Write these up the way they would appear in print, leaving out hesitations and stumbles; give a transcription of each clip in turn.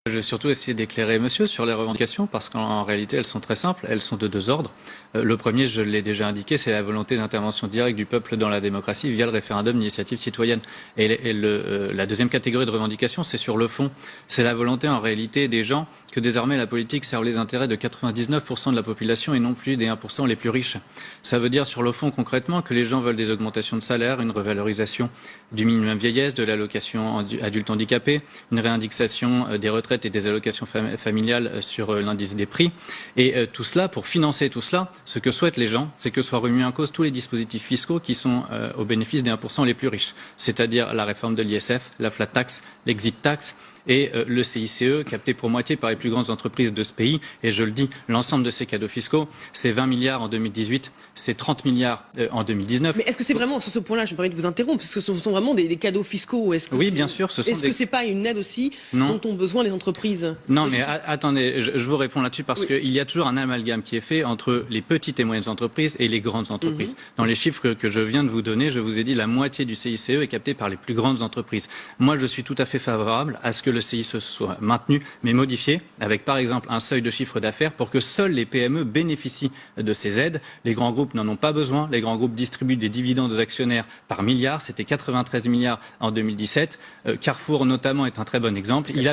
Je vais surtout essayer d'éclairer monsieur sur les revendications parce qu'en réalité elles sont très simples, elles sont de deux ordres. Le premier, je l'ai déjà indiqué, c'est la volonté d'intervention directe du peuple dans la démocratie via le référendum d'initiative citoyenne. La deuxième catégorie de revendications, c'est sur le fond. C'est la volonté en réalité des gens que désormais la politique serve les intérêts de 99% de la population et non plus des 1% les plus riches. Ça veut dire sur le fond concrètement que les gens veulent des augmentations de salaire, une revalorisation du minimum vieillesse, de l'allocation adulte handicapé, une réindexation des retraites et des allocations familiales sur l'indice des prix. Et tout cela, pour financer tout cela, ce que souhaitent les gens, c'est que soient remis en cause tous les dispositifs fiscaux qui sont au bénéfice des 1% les plus riches, c'est-à-dire la réforme de l'ISF, la flat tax, l'exit tax et le CICE, capté pour moitié par les plus grandes entreprises de ce pays. Et je le dis, l'ensemble de ces cadeaux fiscaux, c'est 20 milliards en 2018, c'est 30 milliards en 2019. Mais est-ce que c'est vraiment, sur ce point-là, je me permets de vous interrompre, parce que ce sont vraiment des cadeaux fiscaux? Oui, bien sûr. Est-ce que c'est pas une aide aussi dont ont besoin les entreprises? Non, mais attendez, je vous réponds là-dessus parce qu'il y a toujours un amalgame qui est fait entre les petites et moyennes entreprises et les grandes entreprises. Dans les chiffres que je viens de vous donner, je vous ai dit la moitié du CICE est capté par les plus grandes entreprises. Moi, je suis tout à fait favorable à ce que le CICE soit maintenu, mais modifié, avec par exemple un seuil de chiffre d'affaires pour que seuls les PME bénéficient de ces aides. Les grands groupes n'en ont pas besoin. Les grands groupes distribuent des dividendes aux actionnaires par milliards. C'était 93 milliards en 2017. Carrefour, notamment, est un très bon exemple. Il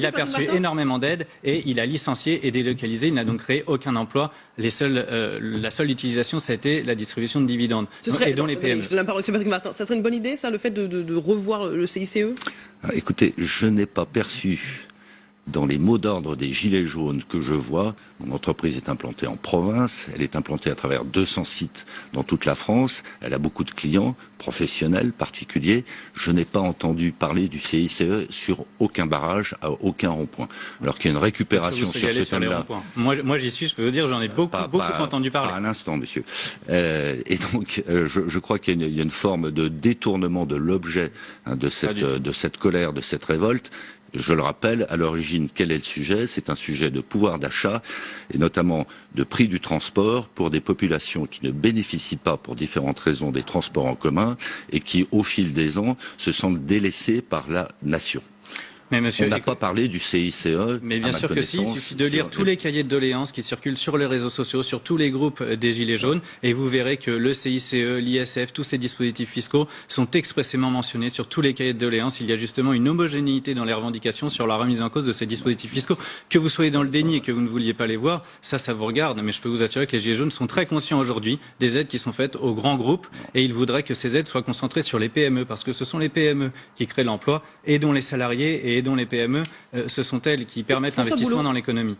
a perçu énormément d'aides et il a licencié et délocalisé. Il n'a donc créé aucun emploi. La seule utilisation, ça a été la distribution de dividendes. Et dont les PME. Je donne la parole, c'est Patrick Martin. Ça serait une bonne idée, ça, le fait de revoir le CICE? Écoutez, je n'ai pas perçu dans les mots d'ordre des Gilets jaunes que je vois, mon entreprise est implantée en province, elle est implantée à travers 200 sites dans toute la France, elle a beaucoup de clients, professionnels, particuliers. Je n'ai pas entendu parler du CICE sur aucun barrage, à aucun rond-point. Alors qu'il y a une récupération sur ce thème-là. Moi j'y suis, je peux vous dire, j'en ai beaucoup entendu parler. À l'instant, monsieur. Et donc, je crois qu'il y a une forme de détournement de l'objet de cette colère, de cette révolte. Je le rappelle, à l'origine, quel est le sujet? C'est un sujet de pouvoir d'achat et notamment de prix du transport pour des populations qui ne bénéficient pas, pour différentes raisons, des transports en commun et qui, au fil des ans, se sentent délaissés par la nation. Mais monsieur, on n'a pas parlé du CICE. Mais bien sûr que si, il suffit de lire tous les cahiers de doléances qui circulent sur les réseaux sociaux, sur tous les groupes des Gilets jaunes, et vous verrez que le CICE, l'ISF, tous ces dispositifs fiscaux sont expressément mentionnés sur tous les cahiers de doléances. Il y a justement une homogénéité dans les revendications sur la remise en cause de ces dispositifs fiscaux. Que vous soyez dans le déni et que vous ne vouliez pas les voir, ça vous regarde. Mais je peux vous assurer que les Gilets jaunes sont très conscients aujourd'hui des aides qui sont faites aux grands groupes, et ils voudraient que ces aides soient concentrées sur les PME, parce que ce sont les PME qui créent l'emploi, et dont les salariés et dont les PME, ce sont elles qui permettent l'investissement dans l'économie.